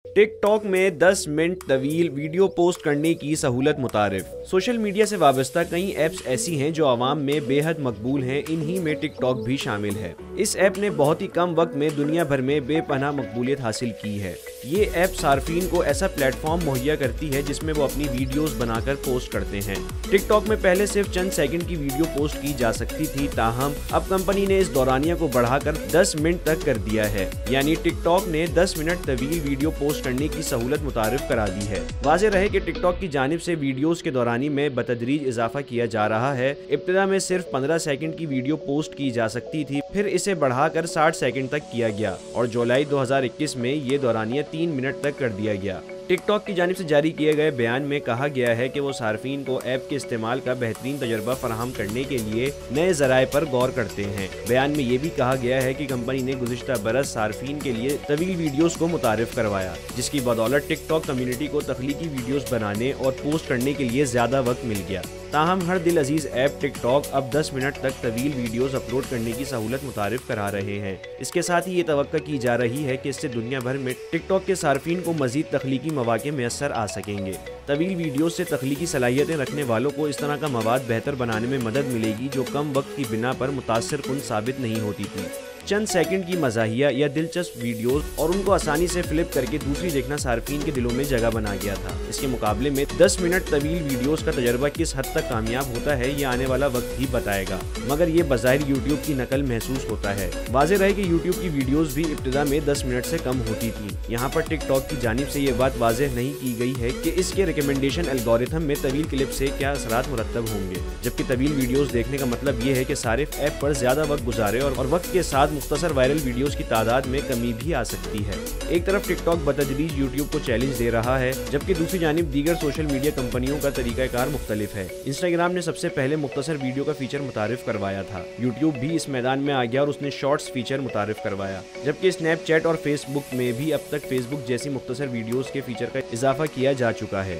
Tick tock में 10 minute तवील video post करने की सहूलत मुतारिफ। सोशल मीडिया से वाबस्ता कई ऐप्स ऐसी हैं जो आवाम में बेहद मकबूल हैं, इन्हीं में टिक टॉक भी शामिल है। इस ऐप ने बहुत ही कम वक्त में दुनिया भर में बेपनाह मकबूलियत हासिल की है। ये ऐप सार्फिन को ऐसा प्लेटफॉर्म मुहैया करती है जिसमें वो अपनी वीडियोस बनाकर पोस्ट करते हैं। टिक टॉक में पहले सिर्फ चंद सेकंड की वीडियो पोस्ट की जा सकती थी, ताहम अब कंपनी ने इस दौरानिया को बढ़ाकर 10 मिनट तक कर दिया है। यानी टिक टॉक ने 10 मिनट तवील वीडियो पोस्ट करने की सहूलत मुतारिफ करा दी है। वाज़ेह रहे कि टिक टॉक की जानिब से वीडियोस के दौरानी में बतदरीज इजाफा किया जा रहा है। इब्तिदा में सिर्फ 15 सेकंड की वीडियो पोस्ट की जा सकती थी, फिर इसे बढ़ाकर 60 सेकंड तक किया गया और जुलाई 2021 में ये दौरानिया 3 मिनट तक कर दिया गया। टिक टॉक की जानिब से जारी किए गए बयान में कहा गया है कि वो सार्फिन को ऐप के इस्तेमाल का बेहतरीन तजर्बा फराहम करने के लिए नए ज़राए पर गौर करते हैं। बयान में ये भी कहा गया है कि कंपनी ने गुज़िश्ता बरस सार्फिन के लिए तवील वीडियोस को मुतारिफ करवाया, जिसकी बदौलत टिक टॉक कम्युनिटी को तख्लीकी वीडियोस बनाने और पोस्ट करने के लिए ज़्यादा वक्त मिल गया। ताहम हर दिल अजीज ऐप टिक टॉक अब 10 मिनट तक तवील वीडियोस अपलोड करने की सहूलत मुतारिफ करा रहे हैं। इसके साथ ही ये तवक्को की जा रही है कि इससे दुनिया भर में टिक टॉक के सार्फिन को मजीद तख्लीकी मौके मैसर आ सकेंगे। तवील वीडियोस से तख्लीकी सलाहियतें रखने वालों को इस तरह का मवाद बेहतर बनाने में मदद मिलेगी जो कम वक्त की बिना पर मुतासिर कुन साबित नहीं होती थी। चंद सेकंड की मज़ाहिया या दिलचस्प वीडियोस और उनको आसानी से फ्लिप करके दूसरी देखना सार्फिन के दिलों में जगह बना गया था। इसके मुकाबले में 10 मिनट तवील वीडियोस का तजर्बा किस हद तक कामयाब होता है ये आने वाला वक्त ही बताएगा, मगर ये बज़ाहिर यूट्यूब की नकल महसूस होता है। वाज़ेह रहे कि यूट्यूब की वीडियोस भी इब्तिदा में 10 मिनट से कम होती थी। यहाँ पर टिक टॉक की जानिब से ये बात वाज़ेह नहीं की गई है कि इसके रिकमेंडेशन एल्गोरिथम में तवील क्लिप से क्या असरात मुरत्तब होंगे, जबकि तवील वीडियोस देखने का मतलब ये है कि सारिफ ऐप पर ज्यादा वक्त गुजारे और वक्त के साथ मुख्तसर वायरल वीडियोस की तादाद में कमी भी आ सकती है। एक तरफ टिकटॉक बतदरीज यूट्यूब को चैलेंज दे रहा है, जबकि दूसरी जानिब दीगर सोशल मीडिया कंपनियों का तरीकाकार मुख्तलिफ है। इंस्टाग्राम ने सबसे पहले मुख्तसर वीडियो का फीचर मुतारिफ करवाया था। यूट्यूब भी इस मैदान में आ गया और उसने शॉर्ट्स फीचर मुतारिफ करवाया, जबकि स्नैपचैट और फेसबुक में भी अब तक फेसबुक जैसी मुख्तसर वीडियोस के फीचर का इजाफा किया जा चुका है।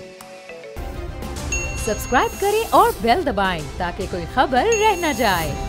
सब्सक्राइब करें और बेल दबाएं ताकि कोई खबर रह न जाए।